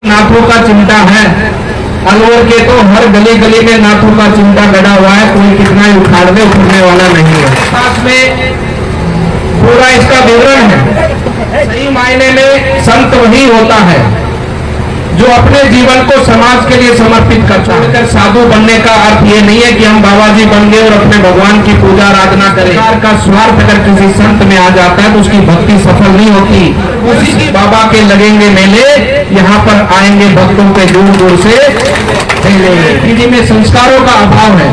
नाथों का चिमटा है। अलवर के तो हर गली गली में नाथों का चिमटा गड़ा हुआ है, कोई कितना ही उखाड़ दे उखड़ने वाला नहीं है। पास में पूरा इसका विवरण है। सही मायने में संत वही होता है जो अपने जीवन को समाज के लिए समर्पित करता है। साधु बनने का अर्थ ये नहीं है कि हम बाबा जी बन गए और अपने भगवान की पूजा आराधना करें। सरकार का स्वार्थ अगर किसी संत में आ जाता है तो उसकी भक्ति सफल नहीं होती। उसी बाबा के लगेंगे मेले, यहाँ पर आएंगे भक्तों के दूर दूर से मिलेंगे। पीढ़ी में संस्कारों का अभाव है।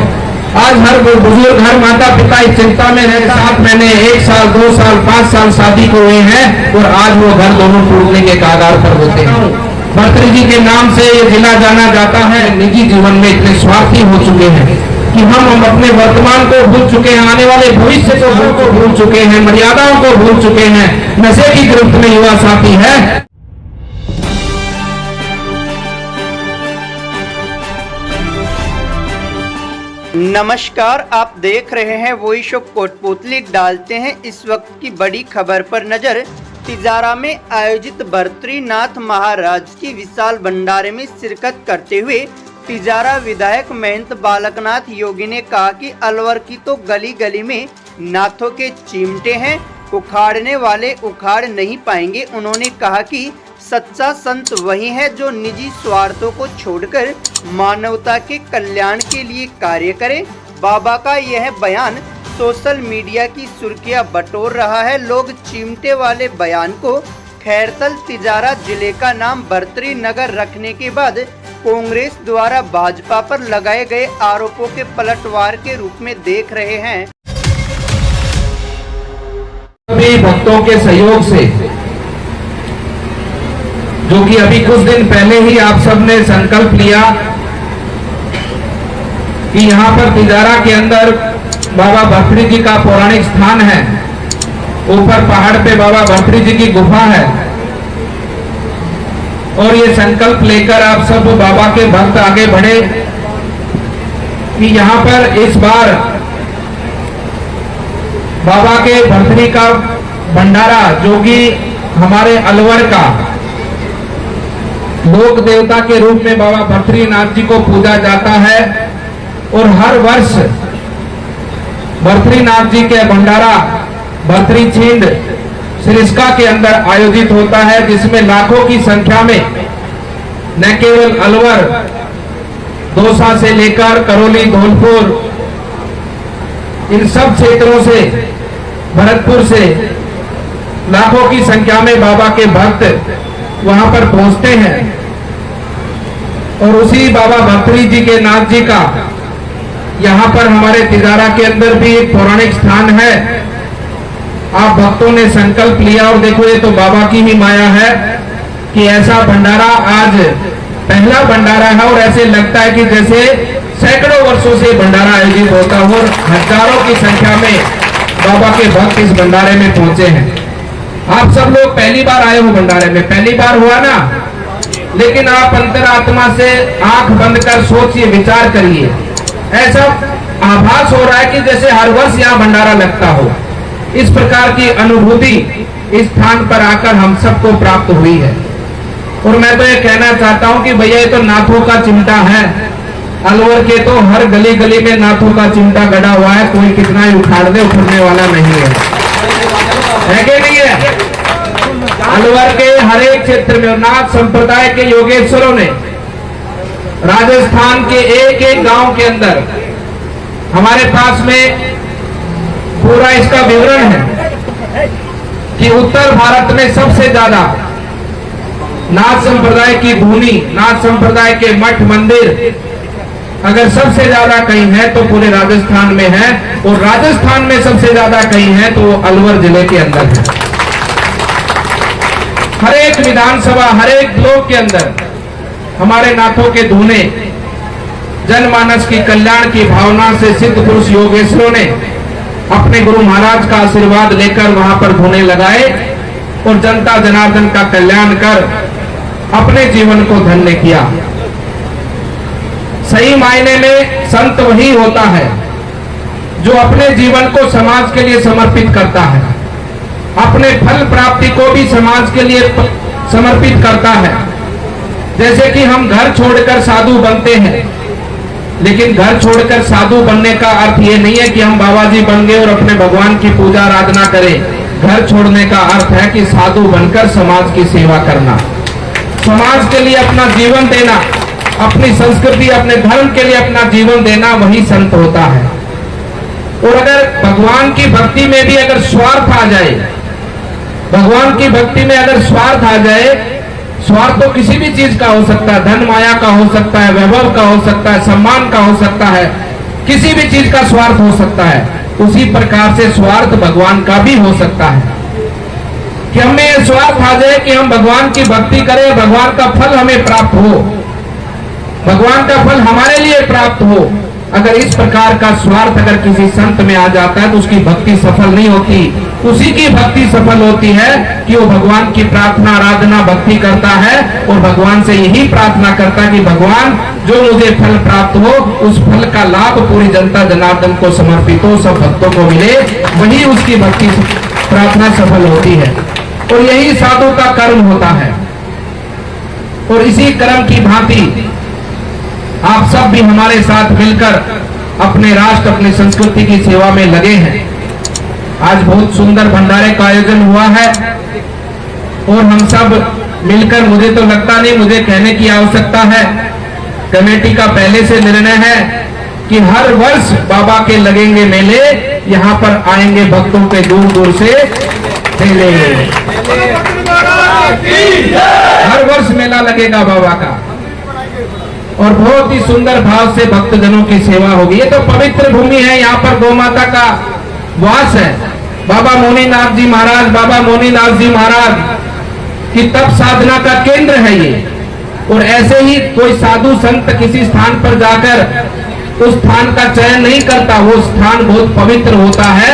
आज हर बुजुर्ग, हर माता पिता इस चिंता में रहे। 7 महीने, 1 साल, 2 साल, 5 साल शादी को हुए हैं और आज वो घर दोनों टूटने के कगार पर होते हैं। भर्तृ जी के नाम से ये जिला जाना जाता है। निजी जीवन में इतने स्वार्थी हो चुके हैं कि हम अपने वर्तमान को भूल चुके हैं, आने वाले भविष्य को भूल चुके हैं, मर्यादाओं को भूल चुके हैं। नशे की गिरफ्त में युवा साथी है। नमस्कार, आप देख रहे हैं वॉइस ऑफ कोटपुतली। डालते हैं इस वक्त की बड़ी खबर पर नजर। तिजारा में आयोजित भर्तृनाथ महाराज की विशाल भंडारे में शिरकत करते हुए तिजारा विधायक महंत बालकनाथ योगी ने कहा कि अलवर की तो गली गली में नाथों के चिमटे हैं, उखाड़ने वाले उखाड़ नहीं पाएंगे। उन्होंने कहा कि सच्चा संत वही है जो निजी स्वार्थों को छोड़कर मानवता के कल्याण के लिए कार्य करे। बाबा का यह बयान सोशल मीडिया की सुर्खियां बटोर रहा है। लोग चिमटे वाले बयान को खैरतल तिजारा जिले का नाम भर्तृनगर रखने के बाद कांग्रेस द्वारा भाजपा पर लगाए गए आरोपों के पलटवार के रूप में देख रहे हैं। सभी भक्तों के सहयोग से, जो कि अभी कुछ दिन पहले ही आप सबने संकल्प लिया कि यहाँ पर तिजारा के अंदर बाबा भर्तृ जी का पौराणिक स्थान है। ऊपर पहाड़ पे बाबा भर्तृ जी की गुफा है और ये संकल्प लेकर आप सब बाबा के भक्त आगे बढ़े कि यहाँ पर इस बार बाबा के भर्तृ का भंडारा, जो कि हमारे अलवर का लोक देवता के रूप में बाबा भर्तृनाथ जी को पूजा जाता है और हर वर्ष भर्तृनाथ जी के भंडारा भर्तृछिंड सिरिस्का के अंदर आयोजित होता है, जिसमें लाखों की संख्या में न केवल अलवर, दौसा से लेकर करौली, धौलपुर, इन सब क्षेत्रों से, भरतपुर से लाखों की संख्या में बाबा के भक्त वहां पर पहुंचते हैं। और उसी बाबा भर्तृ जी के नाथ जी का यहाँ पर हमारे तिजारा के अंदर भी एक पौराणिक स्थान है। आप भक्तों ने संकल्प लिया और देखो ये तो बाबा की ही माया है कि ऐसा भंडारा आज पहला भंडारा है और ऐसे लगता है कि जैसे सैकड़ों वर्षों से भंडारा आयोजित होता हो और हजारों की संख्या में बाबा के भक्त इस भंडारे में पहुंचे हैं। आप सब लोग पहली बार आए हो भंडारे में, पहली बार हुआ ना, लेकिन आप अंतरात्मा से आंख बंद कर सोचिए, विचार करिए। ऐसा आभास हो रहा है कि जैसे हर वर्ष यहाँ भंडारा लगता हो। इस प्रकार की अनुभूति इस स्थान पर आकर हम सबको प्राप्त हुई है। और मैं तो ये कहना चाहता हूँ कि भैया ये तो नाथों का चिमटा है। अलवर के तो हर गली गली में नाथों का चिमटा गड़ा हुआ है, कोई कितना ही उखाड़ दे उखड़ने वाला नहीं है कि नहीं है? अलवर के हर एक क्षेत्र में नाथ संप्रदाय के योगेश्वरों ने राजस्थान के एक एक गांव के अंदर, हमारे पास में पूरा इसका विवरण है कि उत्तर भारत में सबसे ज्यादा नाथ संप्रदाय की भूमि, नाथ संप्रदाय के मठ मंदिर अगर सबसे ज्यादा कहीं है तो पूरे राजस्थान में है, और राजस्थान में सबसे ज्यादा कहीं है तो वो अलवर जिले के अंदर है। हर एक विधानसभा, हर एक ब्लॉक के अंदर हमारे नाथों के धूने जनमानस की कल्याण की भावना से सिद्ध पुरुष योगेश्वरों ने अपने गुरु महाराज का आशीर्वाद लेकर वहां पर धूने लगाए और जनता जनार्दन का कल्याण कर अपने जीवन को धन्य किया। सही मायने में संत वही होता है जो अपने जीवन को समाज के लिए समर्पित करता है, अपने फल प्राप्ति को भी समाज के लिए समर्पित करता है। जैसे कि हम घर छोड़कर साधु बनते हैं, लेकिन घर छोड़कर साधु बनने का अर्थ ये नहीं है कि हम बाबा जी बन गए और अपने भगवान की पूजा आराधना करें। घर छोड़ने का अर्थ है कि साधु बनकर समाज की सेवा करना, समाज के लिए अपना जीवन देना, अपनी संस्कृति अपने धर्म के लिए अपना जीवन देना, वही संत होता है। और अगर भगवान की भक्ति में भी अगर स्वार्थ आ जाए, भगवान की भक्ति में अगर स्वार्थ आ जाए, स्वार्थ तो किसी भी चीज का हो सकता है, धन माया का हो सकता है, वैभव का हो सकता है, सम्मान का हो सकता है, किसी भी चीज का स्वार्थ हो सकता है। उसी प्रकार से स्वार्थ भगवान का भी हो सकता है कि हमें यह स्वार्थ आ जाए कि हम भगवान की भक्ति करें, भगवान का फल हमें प्राप्त हो, भगवान का फल हमारे लिए प्राप्त हो। अगर इस प्रकार का स्वार्थ अगर किसी संत में आ जाता है तो उसकी भक्ति सफल नहीं होती। उसी की भक्ति सफल होती है कि वो भगवान की प्रार्थना आराधना भक्ति करता है और भगवान से यही प्रार्थना करता है कि भगवान जो मुझे फल प्राप्त हो, उस फल का लाभ पूरी जनता जनार्दन को समर्पित हो, सब भक्तों को मिले, वही उसकी भक्ति प्रार्थना सफल होती है। और यही साधु का कर्म होता है। और इसी कर्म की भांति आप सब भी हमारे साथ मिलकर अपने राष्ट्र अपनी संस्कृति की सेवा में लगे हैं। आज बहुत सुंदर भंडारे का आयोजन हुआ है और हम सब मिलकर, मुझे तो लगता नहीं मुझे कहने की आवश्यकता है, कमेटी का पहले से निर्णय है कि हर वर्ष बाबा के लगेंगे मेले, यहाँ पर आएंगे भक्तों के दूर दूर से मेले, हर वर्ष मेला लगेगा बाबा का और बहुत ही सुंदर भाव से भक्तजनों की सेवा होगी। ये तो पवित्र भूमि है, यहाँ पर गौ माता का वास है। बाबा मोनीनाथ जी महाराज, बाबा मोनीनाथ जी महाराज की तप साधना का केंद्र है ये। और ऐसे ही कोई साधु संत किसी स्थान पर जाकर उस स्थान का चयन नहीं करता, वो स्थान बहुत पवित्र होता है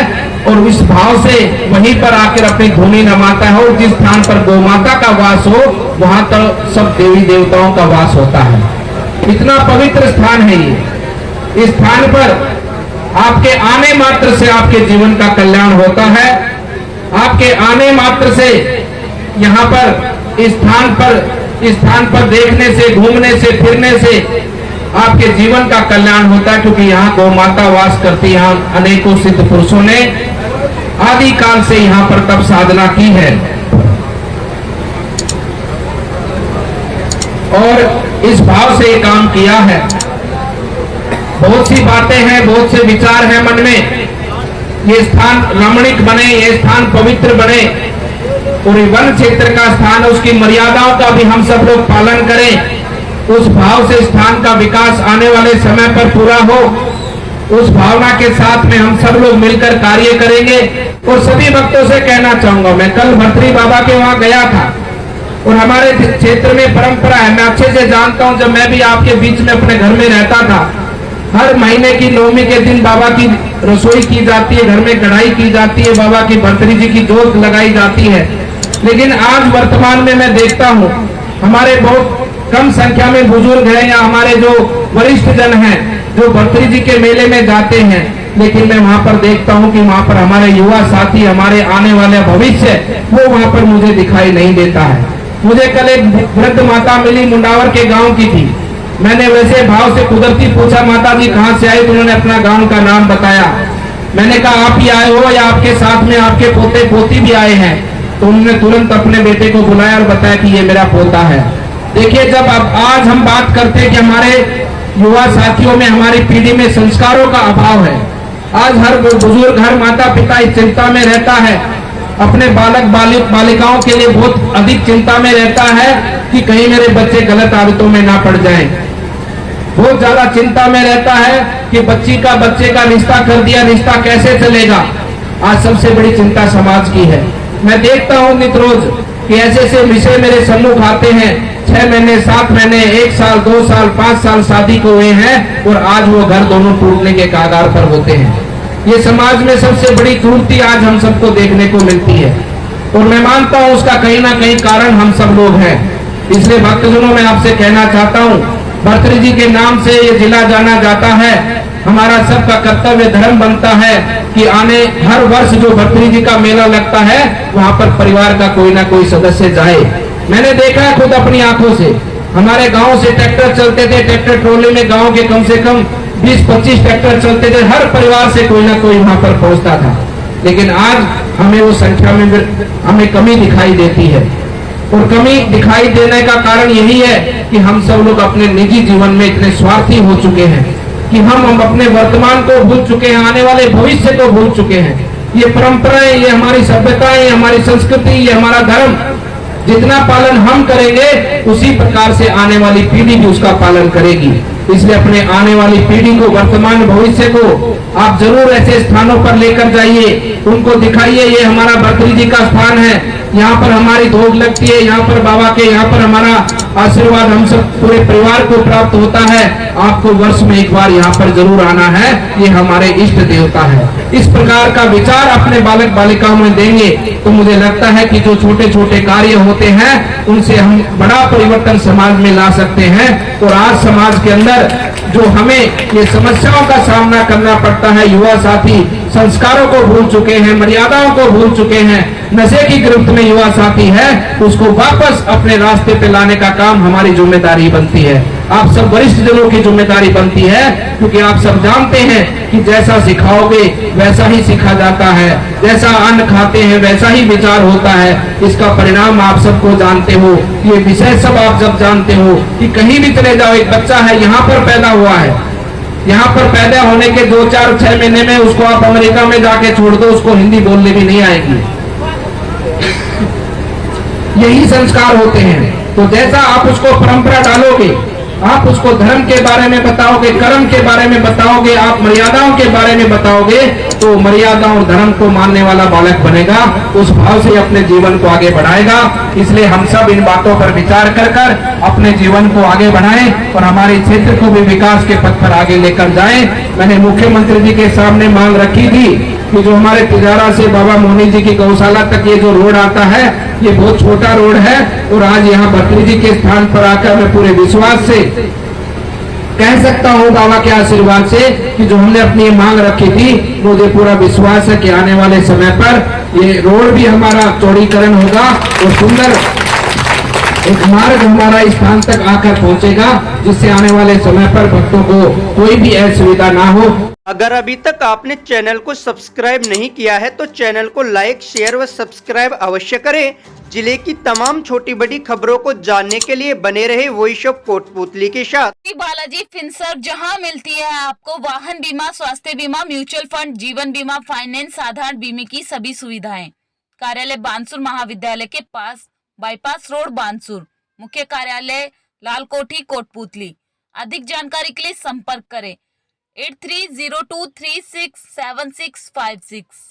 और इस भाव से वहीं पर आकर अपनी धुनी नमाता है। और जिस स्थान पर गौ माता का वास हो, वहां तो सब देवी देवताओं का वास होता है। इतना पवित्र स्थान है ये। इस स्थान पर आपके आने मात्र से आपके जीवन का कल्याण होता है। आपके आने मात्र से यहाँ पर इस स्थान पर देखने से, घूमने से, फिरने से आपके जीवन का कल्याण होता है, क्योंकि यहाँ गौ माता वास करती। यहाँ अनेकों सिद्ध पुरुषों ने आदि काल से यहाँ पर तप साधना की है और इस भाव से ये काम किया है। बहुत सी बातें हैं, बहुत से विचार हैं मन में, ये स्थान रमणीक बने, ये स्थान पवित्र बने और ये वन क्षेत्र का स्थान, उसकी मर्यादाओं का भी हम सब लोग पालन करें। उस भाव से स्थान का विकास आने वाले समय पर पूरा हो, उस भावना के साथ में हम सब लोग मिलकर कार्य करेंगे। और सभी भक्तों से कहना चाहूंगा, मैं कल भर्तरी बाबा के वहां गया था और हमारे क्षेत्र में परंपरा है, मैं अच्छे से जानता हूं, जब मैं भी आपके बीच में अपने घर में रहता था, हर महीने की नवमी के दिन बाबा की रसोई की जाती है, घर में कढ़ाई की जाती है, बाबा की भर्तरी जी की जोत लगाई जाती है। लेकिन आज वर्तमान में मैं देखता हूं हमारे बहुत कम संख्या में बुजुर्ग हैं या हमारे जो वरिष्ठ जन हैं जो भर्तरी जी के मेले में जाते हैं, लेकिन मैं वहां पर देखता हूं कि वहां पर हमारे युवा साथी, हमारे आने वाले भविष्य, वो वहां पर मुझे दिखाई नहीं देता है। मुझे कल एक वृद्ध माता मिली, मुंडावर के गांव की थी। मैंने वैसे भाव से कुदरती पूछा, माता जी कहाँ से आई? तो उन्होंने अपना गांव का नाम बताया। मैंने कहा आप ही आए हो या आपके साथ में आपके पोते पोती भी आए हैं? तो उन्होंने तुरंत अपने बेटे को बुलाया और बताया कि ये मेरा पोता है। देखिए, जब अब आज हम बात करते हैं कि हमारे युवा साथियों में, हमारी पीढ़ी में संस्कारों का अभाव है, आज हर बुजुर्ग, हर माता पिता इस चिंता में रहता है, अपने बालक बालिकाओं के लिए बहुत अधिक चिंता में रहता है कि कहीं मेरे बच्चे गलत आदतों में ना पड़ जाएं। बहुत ज्यादा चिंता में रहता है कि बच्चे का रिश्ता कर दिया, रिश्ता कैसे चलेगा। आज सबसे बड़ी चिंता समाज की है। मैं देखता हूँ नित रोज कि ऐसे ऐसे विषय मेरे सम्मुख आते हैं, 6 महीने 7 महीने 1 साल 2 साल 5 साल शादी को हुए हैं और आज वो घर दोनों टूटने के कगार पर होते हैं। ये समाज में सबसे बड़ी क्रूरती आज हम सबको देखने को मिलती है और मैं मानता हूँ उसका कहीं ना कहीं कारण हम सब लोग हैं। इसलिए भक्तजनों में आपसे कहना चाहता हूँ, भर्तरी जी के नाम से ये जिला जाना जाता है। हमारा सबका कर्तव्य धर्म बनता है कि हर वर्ष जो भर्तरी जी का मेला लगता है वहां पर परिवार का कोई ना कोई सदस्य जाए। मैंने देखा है खुद अपनी आंखों से हमारे गांव से ट्रैक्टर चलते थे, ट्रैक्टर ट्रॉली में गांव के कम से कम 20-25 ट्रैक्टर चलते थे, हर परिवार से कोई ना कोई वहां पर पहुंचता था। लेकिन आज हमें वो संख्या में हमें कमी दिखाई देती है, और कमी दिखाई देने का कारण यही है कि हम सब लोग अपने निजी जीवन में इतने स्वार्थी हो चुके हैं कि हम अपने वर्तमान को भूल चुके हैं, आने वाले भविष्य को भूल चुके हैं। ये परंपराएं, ये हमारी सभ्यताएं, ये हमारी संस्कृति, ये हमारा धर्म, जितना पालन हम करेंगे उसी प्रकार से आने वाली पीढ़ी भी उसका पालन करेगी। इसलिए अपने आने वाली पीढ़ी को, वर्तमान भविष्य को आप जरूर ऐसे स्थानों पर लेकर जाइए, उनको दिखाइए ये हमारा भर्तृ जी का स्थान है, यहाँ पर हमारी धोख लगती है, यहाँ पर बाबा के, यहाँ पर हमारा आशीर्वाद हम सब पूरे परिवार को प्राप्त होता है। आपको वर्ष में एक बार यहाँ पर जरूर आना है, ये हमारे इष्ट देवता है। इस प्रकार का विचार अपने बालक बालिकाओं में देंगे तो मुझे लगता है कि जो छोटे छोटे कार्य होते हैं उनसे हम बड़ा परिवर्तन समाज में ला सकते हैं। और आज समाज के अंदर जो हमें ये समस्याओं का सामना करना पड़ता है, युवा साथी संस्कारों को भूल चुके हैं, मर्यादाओं को भूल चुके हैं, नशे की गिरफ्त में युवा साथी है, उसको वापस अपने रास्ते पे लाने का काम हमारी जिम्मेदारी बनती है। आप सब वरिष्ठ जनों की जिम्मेदारी बनती है, क्योंकि आप सब जानते हैं कि जैसा सिखाओगे वैसा ही सीखा जाता है, जैसा अन्न खाते हैं वैसा ही विचार होता है। इसका परिणाम आप सबको जानते हो, ये विषय सब आप जब जानते हो कि कहीं भी चले जाओ, एक बच्चा है यहाँ पर पैदा हुआ है, यहाँ पर पैदा होने के 2-4-6 महीने में उसको आप अमेरिका में जाके छोड़ दो, उसको हिंदी बोलने भी नहीं आएगी। यही संस्कार होते हैं। तो जैसा आप उसको परंपरा डालोगे, आप उसको धर्म के बारे में बताओगे, कर्म के बारे में बताओगे, आप मर्यादाओं के बारे में बताओगे, तो मर्यादा और धर्म को मानने वाला बालक बनेगा, उस भाव से अपने जीवन को आगे बढ़ाएगा। इसलिए हम सब इन बातों पर विचार कर कर अपने जीवन को आगे बढ़ाएं और हमारे क्षेत्र को भी विकास के पथ पर आगे लेकर जाएं। मैंने मुख्यमंत्री जी के सामने मांग रखी थी कि जो हमारे तिजारा से बाबा मोहनी जी की गौशाला तक ये जो रोड आता है, ये बहुत छोटा रोड है, और आज यहाँ भर्तृ जी के स्थान पर आकर मैं पूरे विश्वास से कह सकता हूँ, बाबा के आशीर्वाद से, कि जो हमने अपनी मांग रखी थी, मुझे पूरा विश्वास है कि आने वाले समय पर ये रोड भी हमारा चौड़ीकरण होगा और सुंदर एक मार्ग हमारा इस स्थान तक आकर पहुंचेगा, जिससे आने वाले समय पर भक्तों को कोई भी असुविधा ना हो। अगर अभी तक आपने चैनल को सब्सक्राइब नहीं किया है तो चैनल को लाइक, शेयर व सब्सक्राइब अवश्य करें। जिले की तमाम छोटी बड़ी खबरों को जानने के लिए बने रहे वॉइस ऑफ कोटपुतली के साथ। बालाजी फिनसर्व, जहां मिलती है आपको वाहन बीमा, स्वास्थ्य बीमा, म्यूचुअल फंड, जीवन बीमा, फाइनेंस, साधारण बीमे की सभी सुविधाएं। कार्यालय बानसूर महाविद्यालय के पास, बाईपास रोड बानसूर। मुख्य कार्यालय लाल कोठी कोटपुतली। अधिक जानकारी के लिए संपर्क करें 8302367656।